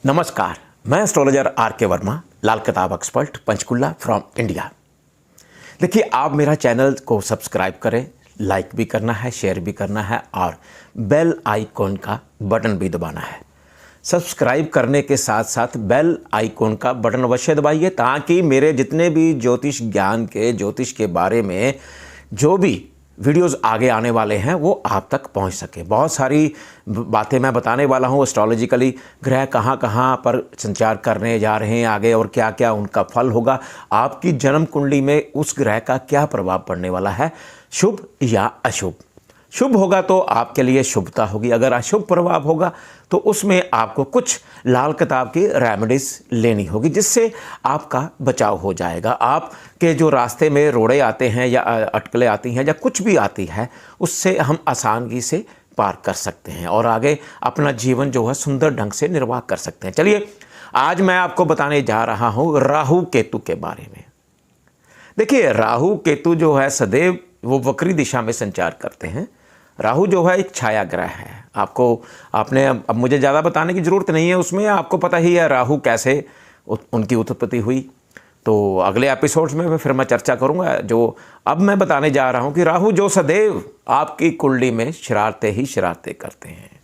नमस्कार, मैं astrologer are के वर्मा, लाल किताब एक्सपर्ट, पंचकुला फ्रॉम इंडिया। देखिए, आप मेरा चैनल को सब्सक्राइब करें, लाइक भी करना है, शेयर भी करना है और बेल आइकॉन का बटन भी दबाना है। सब्सक्राइब करने के साथ साथ बेल आइकॉन का बटन अवश्य दबाइए ताकि मेरे जितने भी ज्योतिष के बारे में जो भी वीडियोस आगे आने वाले हैं वो आप तक पहुंच सके। बहुत सारी बातें मैं बताने वाला हूं एस्ट्रोलॉजिकली, ग्रह कहां कहां पर संचार करने जा रहे हैं आगे और क्या क्या उनका फल होगा, आपकी जन्म कुंडली में उस ग्रह का क्या प्रभाव पड़ने वाला है, शुभ या अशुभ। शुभ होगा तो आपके लिए शुभता होगी, अगर अशुभ प्रभाव होगा तो उसमें आपको कुछ लाल किताब की रेमेडीज लेनी होगी जिससे आपका बचाव हो जाएगा। आपके जो रास्ते में रोड़े आते हैं या अटकलें आती हैं या कुछ भी आती है उससे हम आसानी से पार कर सकते हैं और आगे अपना जीवन जो है सुंदर ढंग से निर्वाह कर सकते हैं। चलिए, आज मैं आपको बताने जा रहा हूँ राहु केतु के बारे में। देखिए, राहु केतु जो है सदैव वो वक्री दिशा में संचार करते हैं। राहु जो है एक छाया ग्रह है। आपने अब मुझे ज़्यादा बताने की ज़रूरत नहीं है, उसमें आपको पता ही है राहु कैसे उनकी उत्पत्ति हुई। तो अगले एपिसोड्स में फिर मैं चर्चा करूंगा। जो अब मैं बताने जा रहा हूं कि राहु जो सदैव आपकी कुंडली में शरारतें ही शरारतें करते हैं,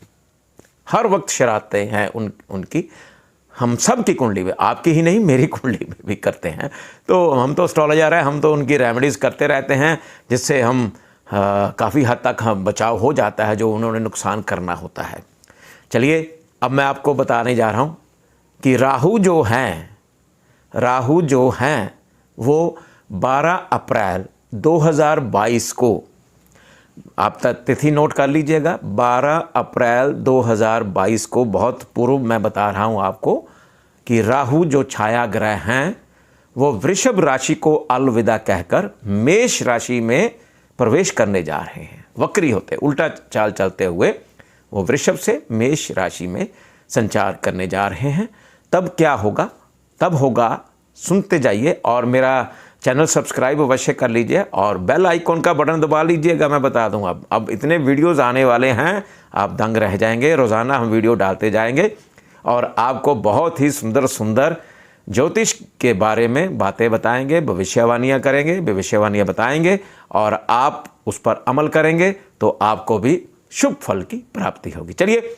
हर वक्त शरारतें हैं उनकी हम सब की कुंडली में, आपकी ही नहीं मेरी कुंडली में भी करते हैं। तो हम तो एस्ट्रोलॉजर है, हम तो उनकी रेमेडीज़ करते रहते हैं जिससे हम काफ़ी हद तक हम बचाव हो जाता है जो उन्होंने नुकसान करना होता है। चलिए, अब मैं आपको बताने जा रहा हूँ कि राहु जो हैं वो 12 अप्रैल 2022 को, आप तिथि नोट कर लीजिएगा, 12 अप्रैल 2022 को, बहुत पूर्व मैं बता रहा हूँ आपको कि राहु जो छाया ग्रह हैं वो वृषभ राशि को अलविदा कहकर मेष राशि में प्रवेश करने जा रहे हैं। वक्री होते उल्टा चाल चलते हुए वो वृषभ से मेष राशि में संचार करने जा रहे हैं। तब क्या होगा, तब होगा, सुनते जाइए और मेरा चैनल सब्सक्राइब अवश्य कर लीजिए और बेल आइकॉन का बटन दबा लीजिएगा। मैं बता दूं, अब इतने वीडियोस आने वाले हैं, आप दंग रह जाएंगे। रोज़ाना हम वीडियो डालते जाएंगे और आपको बहुत ही सुंदर सुंदर ज्योतिष के बारे में बातें बताएंगे, भविष्यवाणियाँ करेंगे, भविष्यवाणियाँ बताएंगे और आप उस पर अमल करेंगे तो आपको भी शुभ फल की प्राप्ति होगी। चलिए,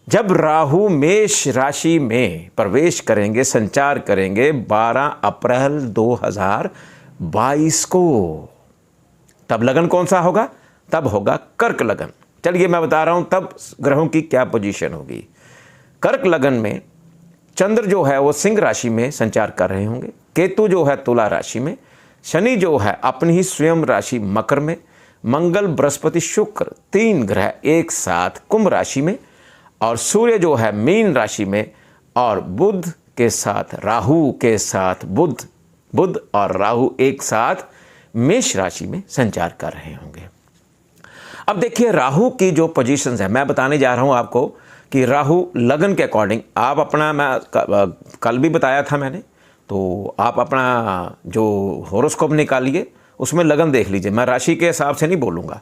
जब राहु मेष राशि में प्रवेश करेंगे, संचार करेंगे 12 अप्रैल 2022 को, तब लगन कौन सा होगा? तब होगा कर्क लगन। चलिए, मैं बता रहा हूँ तब ग्रहों की क्या पोजीशन होगी। कर्क लगन में चंद्र जो है वो सिंह राशि में संचार कर रहे होंगे, केतु जो है तुला राशि में, शनि जो है अपनी ही स्वयं राशि मकर में, मंगल बृहस्पति शुक्र 3 ग्रह एक साथ कुंभ राशि में और सूर्य जो है मीन राशि में और बुध के साथ राहु के साथ बुध और राहु एक साथ मेष राशि में संचार कर रहे होंगे। अब देखिए, राहु की जो पोजीशंस है मैं बताने जा रहा हूं आपको कि राहु लगन के अकॉर्डिंग आप अपना, मैं कल भी बताया था मैंने, तो आप अपना जो होरोस्कोप निकालिए उसमें लगन देख लीजिए। मैं राशि के हिसाब से नहीं बोलूँगा,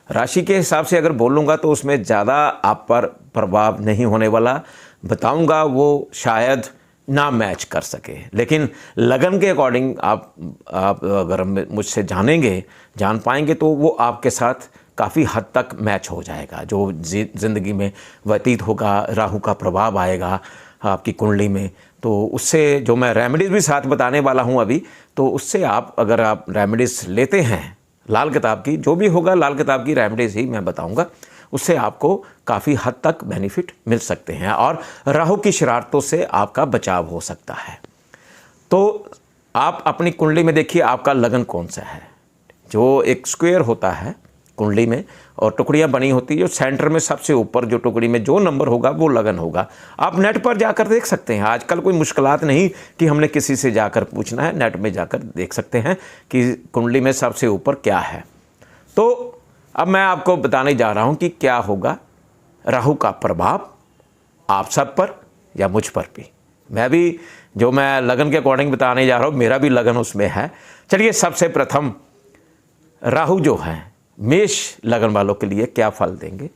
राशि के हिसाब से अगर बोलूँगा तो उसमें ज़्यादा आप पर प्रभाव नहीं होने वाला, बताऊँगा वो शायद ना मैच कर सके। लेकिन लगन के अकॉर्डिंग आप अगर मुझसे जान पाएंगे तो वो आपके साथ काफ़ी हद तक मैच हो जाएगा। जो ज़िंदगी में व्यतीत होगा, राहु का प्रभाव आएगा आपकी कुंडली में, तो उससे जो मैं रेमेडीज़ भी साथ बताने वाला हूँ अभी, तो उससे अगर आप रेमेडीज़ लेते हैं लाल किताब की, जो भी होगा लाल किताब की रेमेडीज़ ही मैं बताऊँगा, उससे आपको काफ़ी हद तक बेनिफिट मिल सकते हैं और राहु की शरारतों से आपका बचाव हो सकता है। तो आप अपनी कुंडली में देखिए आपका लगन कौन सा है। जो एक स्क्वायर होता है कुंडली में और टुकड़ियां बनी होती है, जो सेंटर में सबसे ऊपर जो टुकड़ी में जो नंबर होगा वो लगन होगा। आप नेट पर जाकर देख सकते हैं, आजकल कोई मुश्किलात नहीं कि हमने किसी से जाकर पूछना है, नेट में जाकर देख सकते हैं कि कुंडली में सबसे ऊपर क्या है। तो अब मैं आपको बताने जा रहा हूँ कि क्या होगा राहु का प्रभाव आप सब पर या मुझ पर भी। मैं लगन के अकॉर्डिंग बताने जा रहा हूँ, मेरा भी लगन उसमें है। चलिए, सबसे प्रथम राहु जो है मेष लगन वालों के लिए क्या फल देंगे।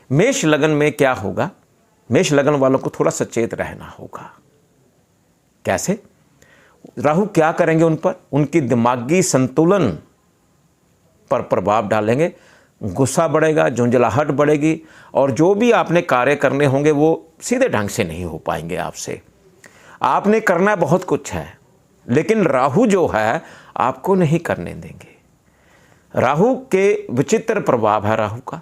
मेष लगन में क्या होगा, मेष लगन वालों को थोड़ा सचेत रहना होगा। कैसे? राहु क्या करेंगे उन पर? उनकी दिमागी संतुलन पर प्रभाव डालेंगे, गुस्सा बढ़ेगा, झुंझलाहट बढ़ेगी, और जो भी आपने कार्य करने होंगे वो सीधे ढंग से नहीं हो पाएंगे आपसे। आपने करना बहुत कुछ है, लेकिन राहु जो है आपको नहीं करने देंगे। राहु के विचित्र प्रभाव है राहु का,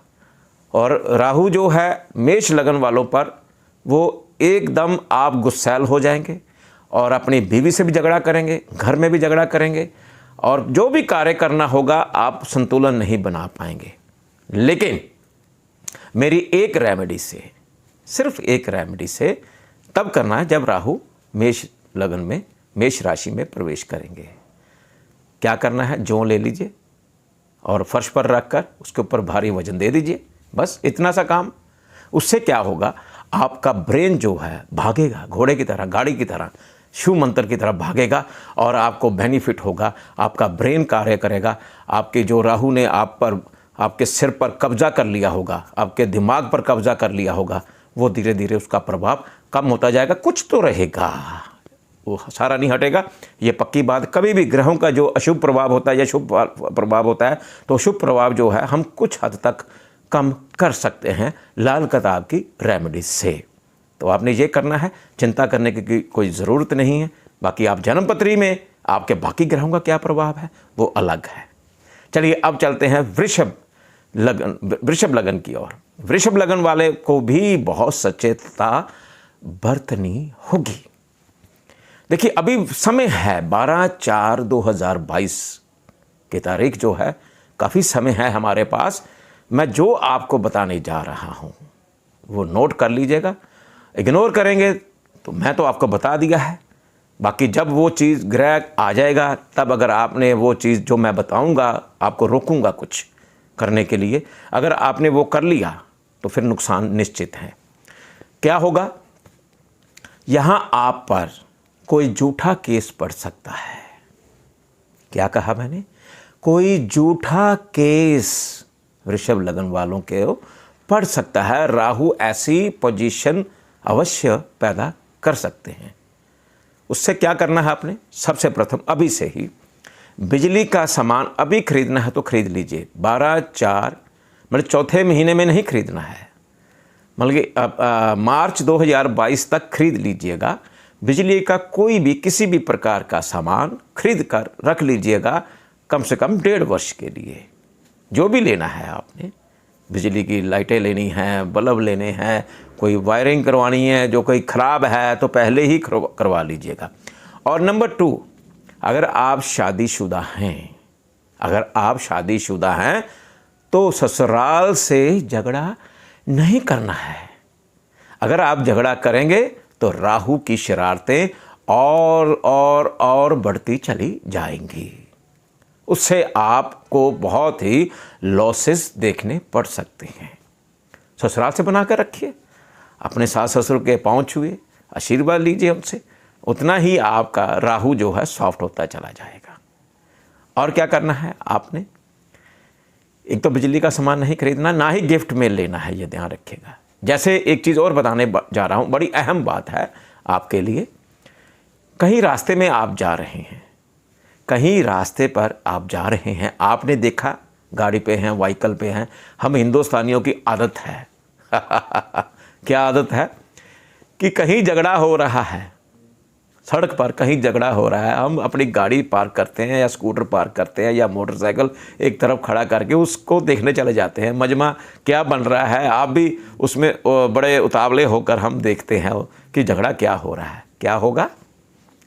और राहु जो है मेष लगन वालों पर, वो एकदम आप गुस्सैल हो जाएंगे और अपनी बीवी से भी झगड़ा करेंगे, घर में भी झगड़ा करेंगे, और जो भी कार्य करना होगा आप संतुलन नहीं बना पाएंगे। लेकिन मेरी एक रेमेडी से, सिर्फ एक रेमेडी से तब करना है जब राहु मेष लगन में, मेष राशि में प्रवेश करेंगे। क्या करना है? जौ ले लीजिए और फर्श पर रखकर उसके ऊपर भारी वजन दे दीजिए, बस इतना सा काम। उससे क्या होगा? आपका ब्रेन जो है भागेगा, घोड़े की तरह, गाड़ी की तरह, शिव मंत्र की तरह भागेगा, और आपको बेनिफिट होगा। आपका ब्रेन कार्य करेगा। आपके जो राहु ने आप पर, आपके सिर पर कब्जा कर लिया होगा, आपके दिमाग पर कब्जा कर लिया होगा, वो धीरे धीरे उसका प्रभाव कम होता जाएगा। कुछ तो रहेगा, वो सारा नहीं हटेगा, ये पक्की बात। कभी भी ग्रहों का जो अशुभ प्रभाव होता है या शुभ प्रभाव होता है, तो शुभ प्रभाव जो है हम कुछ हद तक कम कर सकते हैं लाल किताब की रेमेडी से। तो आपने ये करना है, चिंता करने की कोई ज़रूरत नहीं है। बाकी आप जन्मपत्री में आपके बाकी ग्रहों का क्या प्रभाव है वो अलग है। चलिए अब चलते हैं वृषभ लगन की ओर। वृषभ लगन वाले को भी बहुत सचेतता बरतनी होगी। देखिए अभी समय है 12/4/2022 की तारीख जो है, काफ़ी समय है हमारे पास। मैं जो आपको बताने जा रहा हूँ वो नोट कर लीजिएगा। इग्नोर करेंगे तो मैं तो आपको बता दिया है, बाकी जब वो चीज़ ग्रह आ जाएगा तब अगर आपने वो चीज़ जो मैं बताऊंगा, आपको रोकूंगा कुछ करने के लिए, अगर आपने वो कर लिया तो फिर नुकसान निश्चित है। क्या होगा? यहाँ आप पर कोई झूठा केस पड़ सकता है। क्या कहा मैंने? कोई झूठा केस वृषभ लगन वालों के पड़ सकता है। राहु ऐसी पोजीशन अवश्य पैदा कर सकते हैं। उससे क्या करना है आपने? सबसे प्रथम अभी से ही बिजली का सामान अभी खरीदना है तो खरीद लीजिए। 12/4 मतलब चौथे महीने में नहीं खरीदना है, मतलब मार्च 2022 तक खरीद लीजिएगा। बिजली का कोई भी किसी भी प्रकार का सामान खरीद कर रख लीजिएगा, कम से कम 1.5 वर्ष के लिए। जो भी लेना है आपने, बिजली की लाइटें लेनी हैं, बल्ब लेने हैं, कोई वायरिंग करवानी है, जो कोई ख़राब है तो पहले ही करवा लीजिएगा। और नंबर 2, अगर आप शादीशुदा हैं तो ससुराल से झगड़ा नहीं करना है। अगर आप झगड़ा करेंगे तो राहु की शरारतें और बढ़ती चली जाएंगी। उससे आपको बहुत ही लॉसेस देखने पड़ सकते हैं। ससुराल से बना कर रखिए, अपने सास ससुर के पांव छुए, आशीर्वाद लीजिए उनसे, उतना ही आपका राहु जो है सॉफ्ट होता चला जाएगा। और क्या करना है आपने? एक तो बिजली का सामान नहीं खरीदना, ना ही गिफ्ट में लेना है, ये ध्यान रखिएगा। जैसे एक चीज़ और बताने जा रहा हूँ, बड़ी अहम बात है आपके लिए। कहीं रास्ते में आप जा रहे हैं, कहीं रास्ते पर आप जा रहे हैं, आपने देखा गाड़ी पे हैं, व्हीकल पे हैं। हम हिंदुस्तानियों की आदत है क्या आदत है कि कहीं झगड़ा हो रहा है, सड़क पर कहीं झगड़ा हो रहा है, हम अपनी गाड़ी पार्क करते हैं या स्कूटर पार्क करते हैं या मोटरसाइकिल एक तरफ खड़ा करके उसको देखने चले जाते हैं। मजमा क्या बन रहा है, आप भी उसमें बड़े उतावले होकर हम देखते हैं कि झगड़ा क्या हो रहा है। क्या होगा?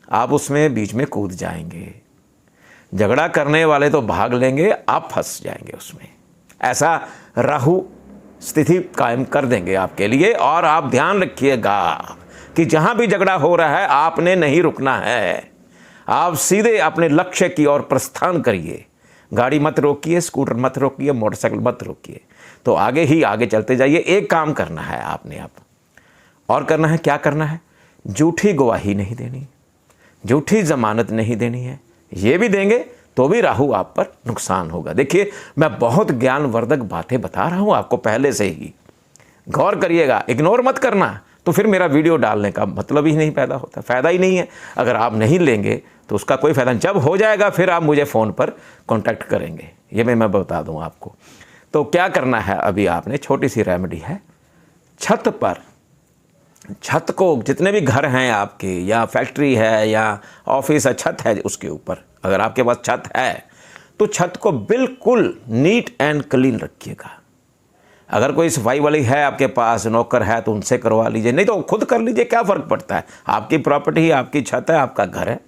आप उसमें बीच में कूद जाएंगे। झगड़ा करने वाले तो भाग लेंगे, आप फंस जाएंगे उसमें। ऐसा राहु स्थिति कायम कर देंगे आपके लिए। और आप ध्यान रखिएगा कि जहाँ भी झगड़ा हो रहा है आपने नहीं रुकना है, आप सीधे अपने लक्ष्य की ओर प्रस्थान करिए। गाड़ी मत रोकिए, स्कूटर मत रोकिए, मोटरसाइकिल मत रोकिए, तो आगे ही आगे चलते जाइए। एक काम करना है आपने अब और करना है। क्या करना है? झूठी गवाही नहीं देनी, झूठी जमानत नहीं देनी है। ये भी देंगे तो भी राहु आप पर नुकसान होगा। देखिए मैं बहुत ज्ञानवर्धक बातें बता रहा हूँ आपको पहले से ही, गौर करिएगा, इग्नोर मत करना। तो फिर मेरा वीडियो डालने का मतलब ही नहीं पैदा होता, फ़ायदा ही नहीं है। अगर आप नहीं लेंगे तो उसका कोई फ़ायदा नहीं। जब हो जाएगा फिर आप मुझे फ़ोन पर कॉन्टैक्ट करेंगे, ये मैं बता दूँ आपको। तो क्या करना है, अभी आपने छोटी सी रेमेडी है, छत पर, छत को, जितने भी घर हैं आपके या फैक्ट्री है या ऑफिस है, छत है उसके ऊपर, अगर आपके पास छत है तो छत को बिल्कुल नीट एंड क्लीन रखिएगा। अगर कोई सफाई वाली है आपके पास, नौकर है, तो उनसे करवा लीजिए, नहीं तो खुद कर लीजिए, क्या फ़र्क पड़ता है। आपकी प्रॉपर्टी, आपकी छत है, आपका घर है,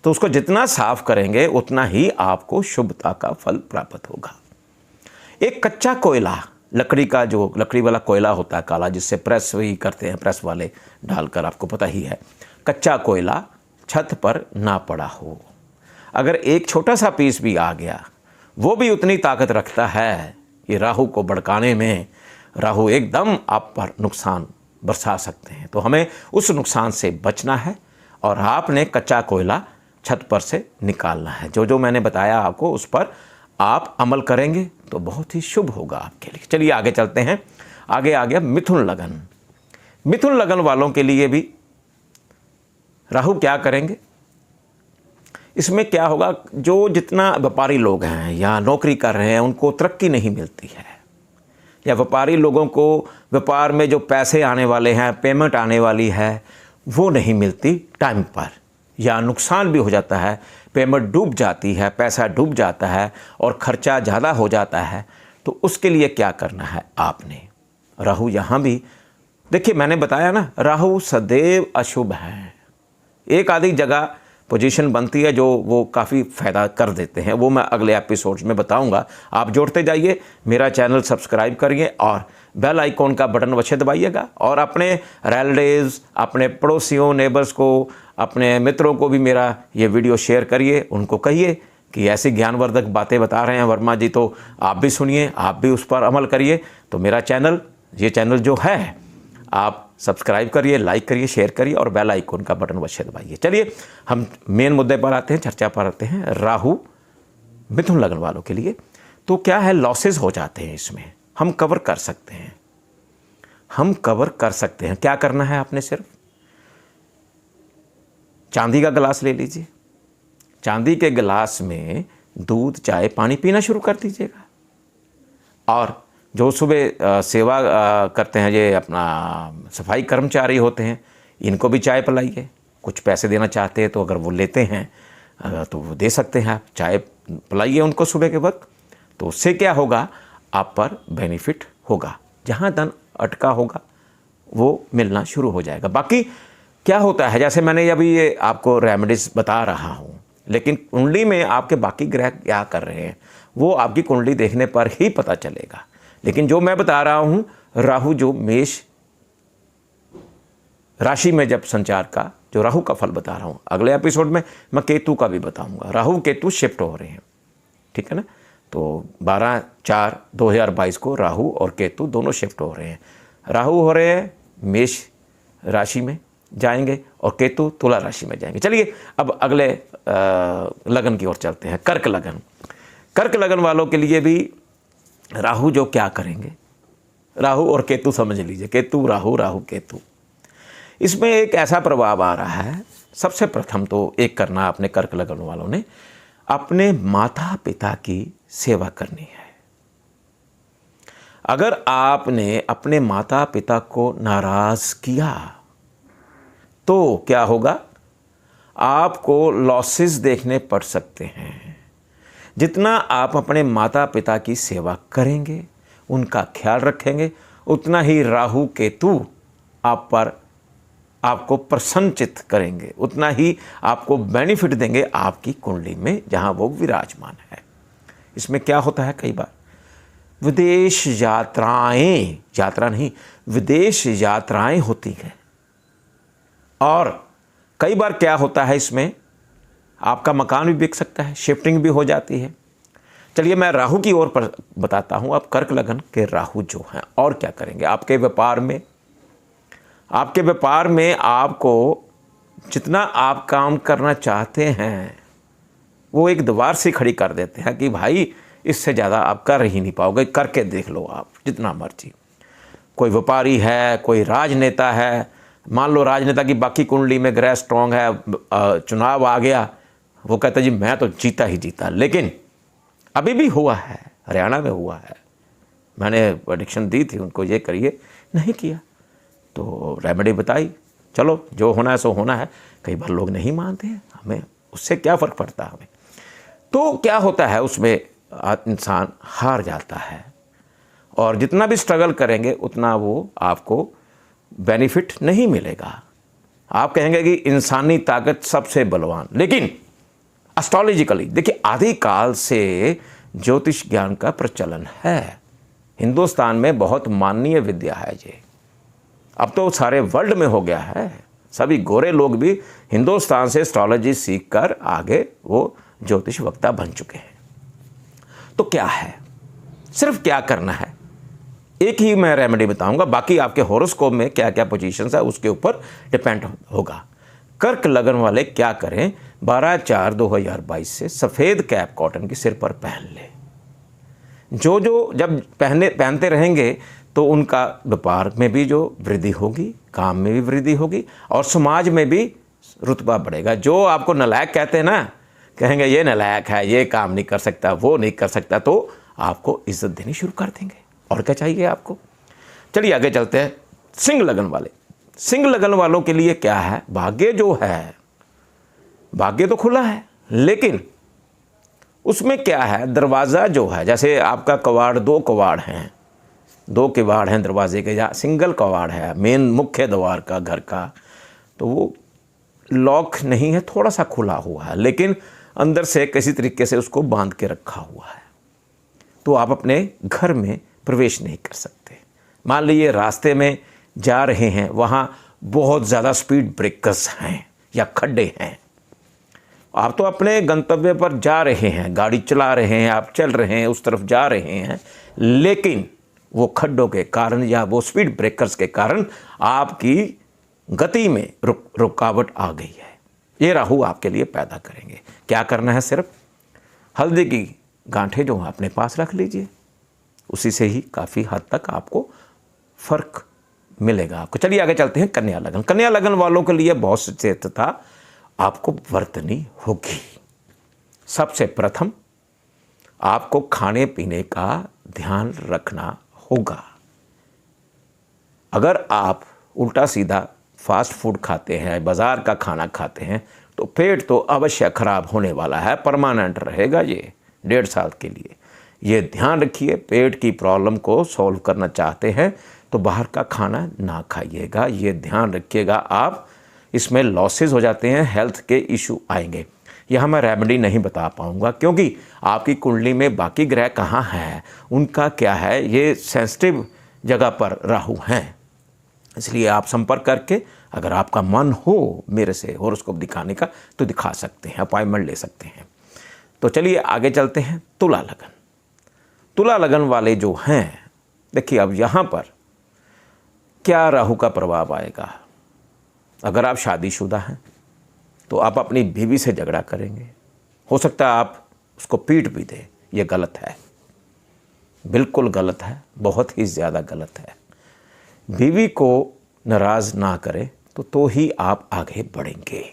तो उसको जितना साफ करेंगे उतना ही आपको शुभता का फल प्राप्त होगा। एक कच्चा कोयला, लकड़ी का, जो लकड़ी वाला कोयला होता है काला, जिससे प्रेस भी करते हैं, प्रेस वाले डालकर, आपको पता ही है, कच्चा कोयला छत पर ना पड़ा हो, अगर एक छोटा सा पीस भी आ गया, वो भी उतनी ताकत रखता है कि राहु को भड़काने में, राहु एकदम आप पर नुकसान बरसा सकते हैं। तो हमें उस नुकसान से बचना है और आपने कच्चा कोयला छत पर से निकालना है। जो जो मैंने बताया आपको, उस पर आप अमल करेंगे तो बहुत ही शुभ होगा आपके लिए। चलिए आगे चलते हैं। आगे आ गया मिथुन लगन। मिथुन लगन वालों के लिए भी राहु क्या करेंगे, इसमें क्या होगा, जो जितना व्यापारी लोग हैं या नौकरी कर रहे हैं उनको तरक्की नहीं मिलती है, या व्यापारी लोगों को व्यापार में जो पैसे आने वाले हैं, पेमेंट आने वाली है, वो नहीं मिलती टाइम पर, या नुकसान भी हो जाता है, पेमेंट डूब जाती है, पैसा डूब जाता है और ख़र्चा ज़्यादा हो जाता है। तो उसके लिए क्या करना है आपने, राहु यहाँ भी देखिए, मैंने बताया ना, राहु सदैव अशुभ है। एक आधी जगह पोजीशन बनती है जो वो काफ़ी फ़ायदा कर देते हैं, वो मैं अगले एपिसोड्स में बताऊंगा। आप जोड़ते जाइए, मेरा चैनल सब्सक्राइब करिए और बेल आइकॉन का बटन अवश्य दबाइएगा, और अपने रिलेटिव्स, अपने पड़ोसियों, नेबर्स को, अपने मित्रों को भी मेरा ये वीडियो शेयर करिए। उनको कहिए कि ऐसी ज्ञानवर्धक बातें बता रहे हैं वर्मा जी, तो आप भी सुनिए, आप भी उस पर अमल करिए। तो मेरा चैनल, ये चैनल जो है, आप सब्सक्राइब करिए, लाइक करिए, शेयर करिए और बेल आइकन का बटन अवश्य दबाइए। चलिए हम मेन मुद्दे पर आते हैं, चर्चा पर आते हैं। राहु मिथुन लगन वालों के लिए तो क्या है, लॉसेस हो जाते हैं, इसमें हम कवर कर सकते हैं, हम कवर कर सकते हैं। क्या करना है आपने, सिर्फ चांदी का गिलास ले लीजिए, चांदी के गिलास में दूध, चाय, पानी पीना शुरू कर दीजिएगा, और जो सुबह सेवा करते हैं, ये अपना सफाई कर्मचारी होते हैं, इनको भी चाय पिलाइए। कुछ पैसे देना चाहते हैं तो अगर वो लेते हैं तो वो दे सकते हैं, आप चाय पिलाइए उनको सुबह के वक्त। तो उससे क्या होगा, आप पर बेनिफिट होगा, जहाँ धन अटका होगा वो मिलना शुरू हो जाएगा। बाकी क्या होता है, जैसे मैंने अभी ये आपको रेमेडीज बता रहा हूँ, लेकिन कुंडली में आपके बाकी ग्रह क्या कर रहे हैं वो आपकी कुंडली देखने पर ही पता चलेगा। लेकिन जो मैं बता रहा हूँ, राहु जो मेष राशि में जब संचार का, जो राहु का फल बता रहा हूँ, अगले एपिसोड में मैं केतु का भी बताऊँगा। राहु केतु शिफ्ट हो रहे हैं, ठीक है ना। तो 12/4/2022 को राहु और केतु दोनों शिफ्ट हो रहे हैं। राहु हो रहे हैं मेष राशि में जाएंगे और केतु तुला राशि में जाएंगे। चलिए अब अगले लगन की ओर चलते हैं, कर्क लगन। कर्क लगन वालों के लिए भी राहु जो क्या करेंगे, राहु और केतु समझ लीजिए, केतु राहु, राहु केतु, इसमें एक ऐसा प्रभाव आ रहा है। सबसे प्रथम तो एक करना अपने कर्क लगन वालों ने, अपने माता पिता की सेवा करनी है। अगर आपने अपने माता पिता को नाराज किया तो क्या होगा, आपको लॉसेस देखने पड़ सकते हैं। जितना आप अपने माता पिता की सेवा करेंगे, उनका ख्याल रखेंगे, उतना ही राहु केतु आप पर, आपको प्रसन्नचित करेंगे, उतना ही आपको बेनिफिट देंगे आपकी कुंडली में जहां वो विराजमान है। इसमें क्या होता है, कई बार विदेश यात्राएं, यात्रा नहीं, विदेश यात्राएं होती हैं, और कई बार क्या होता है, इसमें आपका मकान भी बिक सकता है, शिफ्टिंग भी हो जाती है। चलिए मैं राहु की ओर पर बताता हूँ। अब कर्क लगन के राहु जो हैं और क्या करेंगे आपके व्यापार में, आपके व्यापार में आपको जितना आप काम करना चाहते हैं वो एक दीवार से खड़ी कर देते हैं कि भाई इससे ज़्यादा आप कर ही नहीं पाओगे, करके देख लो आप जितना मर्जी। कोई व्यापारी है, कोई राजनेता है, मान लो राजनेता की बाकी कुंडली में ग्रह स्ट्रांग है, चुनाव आ गया, वो कहता जी मैं तो जीता ही जीता। लेकिन अभी भी हुआ है, हरियाणा में हुआ है, मैंने प्रेडिक्शन दी थी उनको, ये करिए, नहीं किया, तो रेमेडी बताई, चलो जो होना है सो होना है। कई बार लोग नहीं मानते हैं, हमें उससे क्या फ़र्क पड़ता है हमें। तो क्या होता है उसमें, इंसान हार जाता है, और जितना भी स्ट्रगल करेंगे उतना वो आपको बेनिफिट नहीं मिलेगा। आप कहेंगे कि इंसानी ताकत सबसे बलवान, लेकिन एस्ट्रोलॉजिकली देखिए आदिकाल से ज्योतिष ज्ञान का प्रचलन है, हिंदुस्तान में बहुत माननीय विद्या है ये। अब तो सारे वर्ल्ड में हो गया है, सभी गोरे लोग भी हिंदुस्तान से एस्ट्रोलॉजी सीखकर आगे वो ज्योतिष वक्ता बन चुके हैं। तो क्या है, सिर्फ क्या करना है, एक ही मैं रेमेडी बताऊंगा, बाकी आपके हॉरोस्कोप में क्या क्या पोजीशंस है उसके ऊपर डिपेंड होगा। कर्क लगन वाले क्या करें, 12/4/2022 से सफ़ेद कैप कॉटन की सिर पर पहन ले। जो जब पहनते रहेंगे तो उनका व्यापार में भी जो वृद्धि होगी, काम में भी वृद्धि होगी, और समाज में भी रुतबा बढ़ेगा। जो आपको नालायक कहते हैं ना, कहेंगे ये नालायक है, ये काम नहीं कर सकता, वो नहीं कर सकता, तो आपको इज्जत देनी शुरू कर देंगे। और क्या चाहिए आपको। चलिए आगे चलते हैं। सिंह लगन वाले, सिंह लगन वालों के लिए क्या है, भाग्य जो है, भाग्य तो खुला है, लेकिन उसमें क्या है, दरवाज़ा जो है, जैसे आपका कवाड़, दो कवाड़ हैं दरवाजे के, या सिंगल कवाड़ है मेन मुख्य द्वार का घर का, तो वो लॉक नहीं है, थोड़ा सा खुला हुआ है, लेकिन अंदर से किसी तरीके से उसको बांध के रखा हुआ है, तो आप अपने घर में प्रवेश नहीं कर सकते। मान लीजिए रास्ते में जा रहे हैं, वहाँ बहुत ज़्यादा स्पीड ब्रेकर्स हैं या खड्डे हैं, आप तो अपने गंतव्य पर जा रहे हैं, गाड़ी चला रहे हैं, आप चल रहे हैं, उस तरफ जा रहे हैं, लेकिन वो खड्डों के कारण या वो स्पीड ब्रेकर्स के कारण आपकी गति में रुकावट आ गई है। ये राहु आपके लिए पैदा करेंगे। क्या करना है, सिर्फ हल्दी की गांठें जो अपने पास रख लीजिए, उसी से ही काफ़ी हद तक आपको फ़र्क मिलेगा आपको। चलिए आगे चलते हैं। कन्या लगन, कन्या लगन वालों के लिए बहुत सचेतता आपको बरतनी होगी। सबसे प्रथम आपको खाने पीने का ध्यान रखना होगा। अगर आप उल्टा सीधा फास्ट फूड खाते हैं, बाज़ार का खाना खाते हैं, तो पेट तो अवश्य खराब होने वाला है, परमानेंट रहेगा ये 1.5 साल के लिए। ये ध्यान रखिए, पेट की प्रॉब्लम को सॉल्व करना चाहते हैं तो बाहर का खाना ना खाइएगा, ये ध्यान रखिएगा आप। इसमें लॉसेस हो जाते हैं, हेल्थ के इशू आएंगे। यह मैं रेमेडी नहीं बता पाऊंगा, क्योंकि आपकी कुंडली में बाकी ग्रह कहाँ हैं, उनका क्या है, ये सेंसिटिव जगह पर राहु हैं। इसलिए आप संपर्क करके अगर आपका मन हो मेरे से हॉरोस्कोप दिखाने का तो दिखा सकते हैं, अपॉइंटमेंट ले सकते हैं। तो चलिए आगे चलते हैं। तुला लगन, तुला लगन वाले जो हैं, देखिए अब यहाँ पर क्या राहु का प्रभाव आएगा। अगर आप शादीशुदा हैं तो आप अपनी बीवी से झगड़ा करेंगे, हो सकता है आप उसको पीट भी दें। ये गलत है, बिल्कुल गलत है, बहुत ही ज़्यादा गलत है। बीवी को नाराज़ ना करें तो ही आप आगे बढ़ेंगे।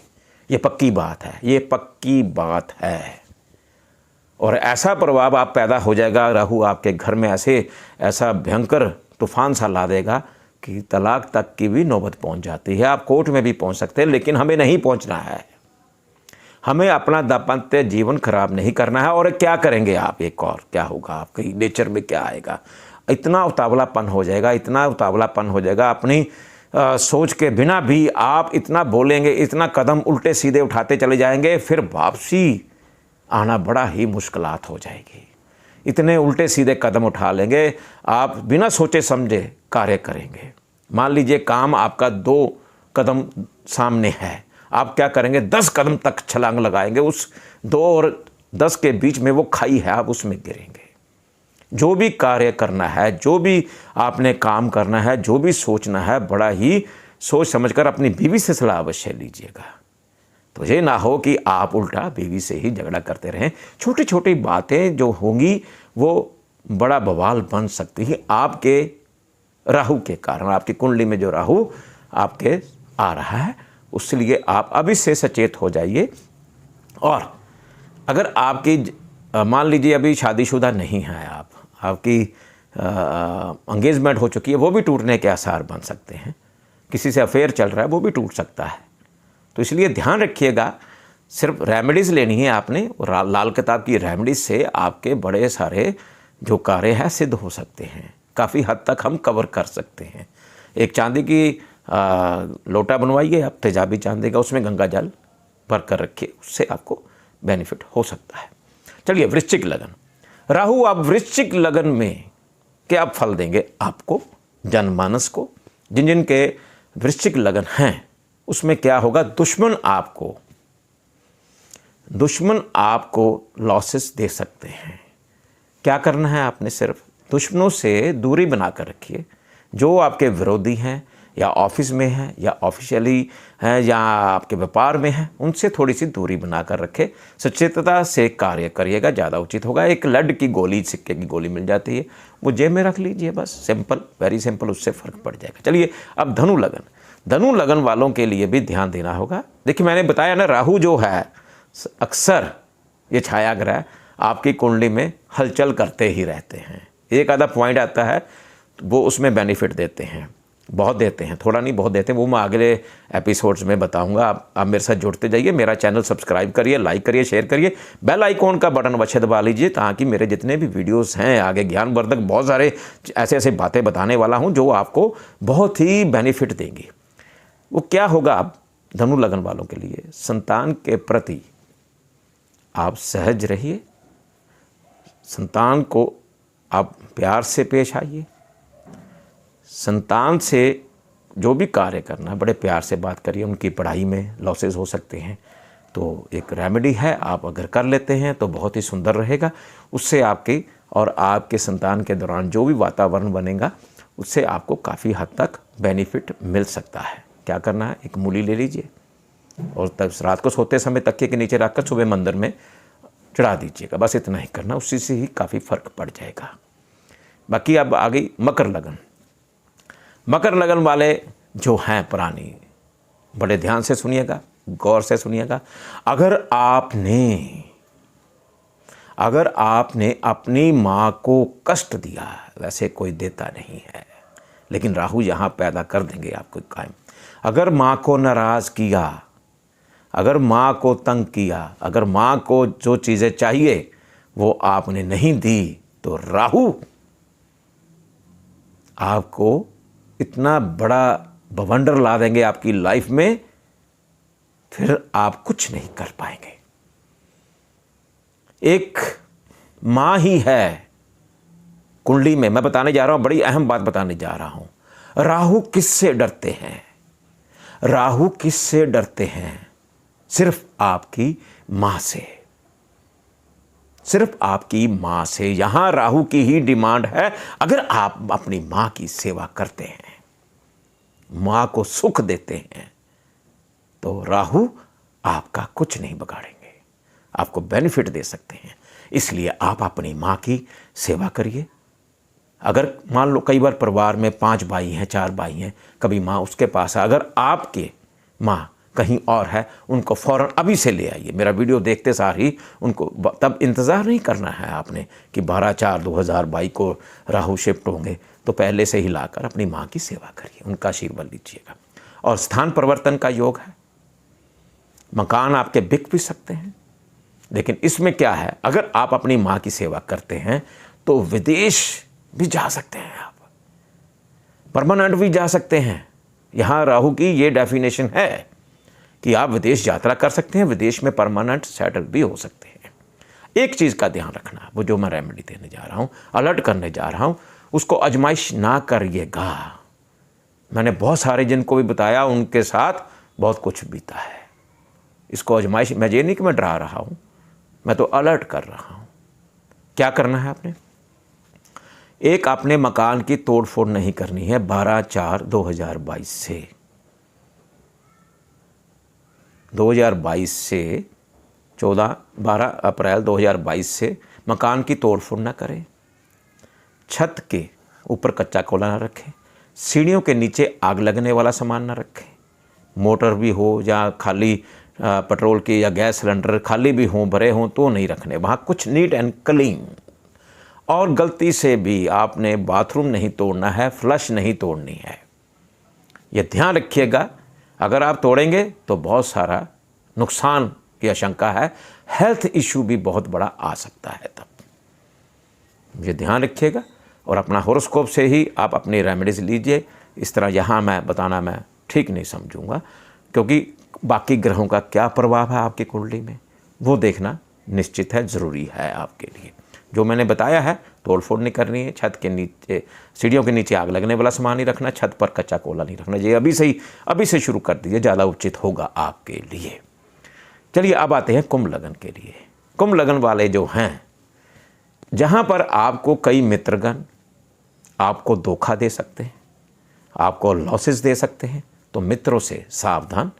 ये पक्की बात है, ये पक्की बात है। और ऐसा प्रभाव आप पैदा हो जाएगा, राहु आपके घर में ऐसा भयंकर तूफान सा ला देगा कि तलाक तक की भी नौबत पहुंच जाती है। आप कोर्ट में भी पहुंच सकते हैं, लेकिन हमें नहीं पहुंचना है। हमें अपना दाम्पत्य जीवन खराब नहीं करना है। और क्या करेंगे आप, एक और क्या होगा, आपके नेचर में क्या आएगा, इतना उतावलापन हो जाएगा, इतना उतावलापन हो जाएगा, अपनी सोच के बिना भी आप इतना बोलेंगे, इतना कदम उल्टे सीधे उठाते चले जाएंगे, फिर वापसी आना बड़ा ही मुश्किलात हो जाएगी। इतने उल्टे सीधे कदम उठा लेंगे, आप बिना सोचे समझे कार्य करेंगे। मान लीजिए काम आपका 2 कदम सामने है, आप क्या करेंगे, 10 कदम तक छलांग लगाएंगे, उस 2 और 10 के बीच में वो खाई है, आप उसमें गिरेंगे। जो भी कार्य करना है, जो भी आपने काम करना है, जो भी सोचना है, बड़ा ही सोच समझकर अपनी बीवी से सलाह अवश्य लीजिएगा। तो ये ना हो कि आप उल्टा बीवी से ही झगड़ा करते रहें। छोटी छोटी बातें जो होंगी वो बड़ा बवाल बन सकती है आपके राहु के कारण। आपकी कुंडली में जो राहु आपके आ रहा है, उसलिए आप अभी से सचेत हो जाइए। और अगर आपकी मान लीजिए अभी शादीशुदा नहीं है आप, आपकी एंगेजमेंट हो चुकी है, वो भी टूटने के आसार बन सकते हैं। किसी से अफेयर चल रहा है, वो भी टूट सकता है। तो इसलिए ध्यान रखिएगा, सिर्फ रेमेडीज़ लेनी है आपने, और लाल किताब की रेमेडीज़ से आपके बड़े सारे जो कार्य हैं सिद्ध हो सकते हैं, काफ़ी हद तक हम कवर कर सकते हैं। एक चांदी की लोटा बनवाइए आप, तेजाबी चांदी का, उसमें गंगा जल भर कर रखिए, उससे आपको बेनिफिट हो सकता है। चलिए, वृश्चिक लगन। राहु आप वृश्चिक लगन में क्या फल देंगे आपको, जनमानस को, जिन जिन के वृश्चिक लगन हैं उसमें क्या होगा। दुश्मन आपको लॉसेस दे सकते हैं। क्या करना है आपने, सिर्फ दुश्मनों से दूरी बना कर रखिए। जो आपके विरोधी हैं, या ऑफिस में हैं, या ऑफिशियली हैं, या आपके व्यापार में हैं, उनसे थोड़ी सी दूरी बना कर रखें। सचेतता से कार्य करिएगा, ज़्यादा उचित होगा। एक लड की गोली, सिक्के की गोली मिल जाती है, वो जेब में रख लीजिए, बस सिंपल, वेरी सिंपल, उससे फ़र्क पड़ जाएगा। चलिए, अब धनु लगन वालों के लिए भी ध्यान देना होगा। देखिए, मैंने बताया ना, राहु जो है अक्सर ये छाया ग्रह आपकी कुंडली में हलचल करते ही रहते हैं। एक आधा पॉइंट आता है वो उसमें बेनिफिट देते हैं, बहुत देते हैं, थोड़ा नहीं बहुत देते हैं। वो मैं अगले एपिसोड्स में बताऊंगा। आप मेरे साथ जुड़ते जाइए, मेरा चैनल सब्सक्राइब करिए, लाइक करिए, शेयर करिए, बेल आइकॉन का बटन अवश्य दबा लीजिए, ताकि मेरे जितने भी वीडियोस हैं आगे ज्ञानवर्धक बहुत सारे ऐसे बातें बताने वाला हूं जो आपको बहुत ही बेनिफिट देंगी। वो क्या होगा, आप धनु लगन वालों के लिए संतान के प्रति आप सहज रहिए, संतान को आप प्यार से पेश आइए, संतान से जो भी कार्य करना है बड़े प्यार से बात करिए। उनकी पढ़ाई में लॉसेस हो सकते हैं, तो एक रेमेडी है, आप अगर कर लेते हैं तो बहुत ही सुंदर रहेगा। उससे आपकी और आपके संतान के दौरान जो भी वातावरण बनेगा, उससे आपको काफ़ी हद तक बेनिफिट मिल सकता है। क्या करना है, एक मूली ले लीजिए और तब रात को सोते समय तकिए के नीचे रखकर सुबह मंदिर में चढ़ा दीजिएगा, बस इतना ही करना, उसी से ही काफ़ी फर्क पड़ जाएगा। बाकी अब आ गई मकर लगन वाले जो हैं प्राणी, बड़े ध्यान से सुनिएगा, गौर से सुनिएगा। अगर आपने अपनी माँ को कष्ट दिया, वैसे कोई देता नहीं है, लेकिन राहु यहाँ पैदा कर देंगे आपको कायम। अगर माँ को नाराज़ किया, अगर माँ को तंग किया, अगर माँ को जो चीज़ें चाहिए वो आपने नहीं दी, तो राहु आपको इतना बड़ा बवंडर ला देंगे आपकी लाइफ में, फिर आप कुछ नहीं कर पाएंगे। एक माँ ही है कुंडली में, मैं बताने जा रहा हूं, बड़ी अहम बात बताने जा रहा हूं। राहु किससे डरते हैं? राहु किससे डरते हैं? सिर्फ आपकी माँ से, सिर्फ आपकी माँ से। यहां राहु की ही डिमांड है। अगर आप अपनी माँ की सेवा करते हैं, माँ को सुख देते हैं, तो राहु आपका कुछ नहीं बिगाड़ेंगे, आपको बेनिफिट दे सकते हैं। इसलिए आप अपनी माँ की सेवा करिए। अगर मान लो कई बार परिवार में 5 भाई हैं, 4 भाई हैं, कभी माँ उसके पास है, अगर आपके माँ कहीं और है, उनको फ़ौरन अभी से ले आइए। मेरा वीडियो देखते सार ही उनको, तब इंतज़ार नहीं करना है आपने कि 12/4/2022 को राहु शिफ्ट होंगे, तो पहले से ही लाकर अपनी माँ की सेवा करिए, उनका आशीर्वाद लीजिएगा। और स्थान परिवर्तन का योग है, मकान आपके बिक भी सकते हैं, लेकिन इसमें क्या है, अगर आप अपनी माँ की सेवा करते हैं तो विदेश भी जा सकते हैं, आप परमानेंट भी जा सकते हैं। यहाँ राहु की ये डेफिनेशन है कि आप विदेश यात्रा कर सकते हैं, विदेश में परमानेंट सेटल भी हो सकते हैं। एक चीज़ का ध्यान रखना, वो जो मैं रेमेडी देने जा रहा हूँ, अलर्ट करने जा रहा हूँ, उसको आजमाइश ना करिएगा। मैंने बहुत सारे जिनको भी बताया, उनके साथ बहुत कुछ बीता है। इसको आजमाइश, मैं ये नहीं कि मैं डरा रहा हूँ, मैं तो अलर्ट कर रहा हूँ। क्या करना है आपने? एक, आपने मकान की तोड़फोड़ नहीं करनी है 12/4/2022 से। 2022 से 12 अप्रैल 2022 से मकान की तोड़फोड़ ना करें। छत के ऊपर कच्चा कोयला ना रखें, सीढ़ियों के नीचे आग लगने वाला सामान ना रखें, मोटर भी हो या खाली पेट्रोल की या गैस सिलेंडर खाली भी हों, भरे हों, तो नहीं रखने। वहाँ कुछ नीट एंड क्लीन। और गलती से भी आपने बाथरूम नहीं तोड़ना है, फ्लश नहीं तोड़नी है, ये ध्यान रखिएगा। अगर आप तोड़ेंगे तो बहुत सारा नुकसान की आशंका है, हेल्थ इशू भी बहुत बड़ा आ सकता है। तब ये ध्यान रखिएगा और अपना हॉरोस्कोप से ही आप अपनी रेमेडीज लीजिए। इस तरह यहाँ मैं बताना मैं ठीक नहीं समझूंगा, क्योंकि बाकी ग्रहों का क्या प्रभाव है आपकी कुंडली में वो देखना निश्चित है, ज़रूरी है आपके लिए। जो मैंने बताया है, तोड़ फोड़ नहीं करनी है, छत के नीचे, सीढ़ियों के नीचे आग लगने वाला सामान नहीं रखना, छत पर कच्चा कोला नहीं रखना। ये अभी से शुरू कर दीजिए, ज़्यादा उचित होगा आपके लिए। चलिए अब आते हैं कुंभ लगन के लिए। कुंभ लगन वाले जो हैं, जहाँ पर आपको कई मित्रगण आपको धोखा दे सकते हैं, आपको लॉसेस दे सकते हैं, तो मित्रों से सावधान।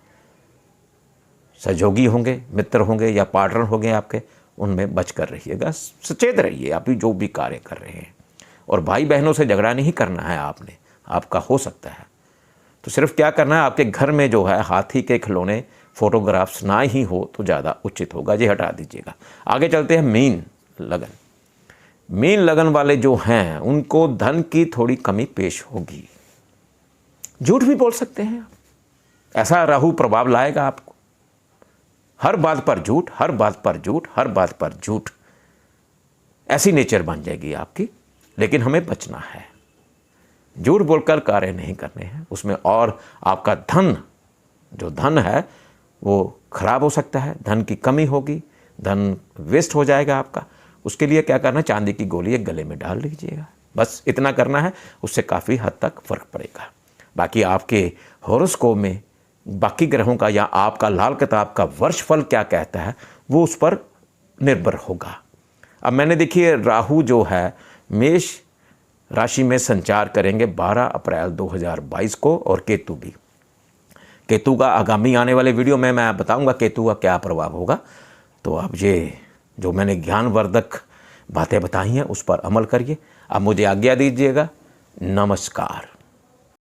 सहयोगी होंगे, मित्र होंगे या पार्टनर होंगे आपके, उनमें बच कर रहिएगा, सचेत रहिए आप जो भी कार्य कर रहे हैं। और भाई बहनों से झगड़ा नहीं करना है आपने, आपका हो सकता है तो सिर्फ क्या करना है, आपके घर में जो है हाथी के खिलौने फोटोग्राफ्स ना ही हो तो ज़्यादा उचित होगा, ये हटा दीजिएगा। आगे चलते हैं मीन लगन। मीन लगन वाले जो हैं उनको धन की थोड़ी कमी पेश होगी। झूठ भी बोल सकते हैं, ऐसा राहु प्रभाव लाएगा आपको। हर बात पर झूठ, हर बात पर झूठ, हर बात पर झूठ, ऐसी नेचर बन जाएगी आपकी। लेकिन हमें बचना है, झूठ बोलकर कार्य नहीं करने हैं। उसमें और आपका धन, जो धन है वो खराब हो सकता है, धन की कमी होगी, धन वेस्ट हो जाएगा आपका। उसके लिए क्या करना है, चांदी की गोली एक गले में डाल लीजिएगा, बस इतना करना है, उससे काफ़ी हद तक फर्क पड़ेगा। बाकी आपके हॉरोस्कोप में बाकी ग्रहों का या आपका लाल किताब का वर्षफल क्या कहता है वो उस पर निर्भर होगा। अब मैंने देखिए, राहु जो है मेष राशि में संचार करेंगे 12 अप्रैल 2022 को, और केतु भी। केतु का आगामी आने वाले वीडियो में मैं बताऊंगा केतु का क्या प्रभाव होगा। तो अब ये जो मैंने ज्ञानवर्धक बातें बताई हैं उस पर अमल करिए। अब मुझे आज्ञा दीजिएगा, नमस्कार।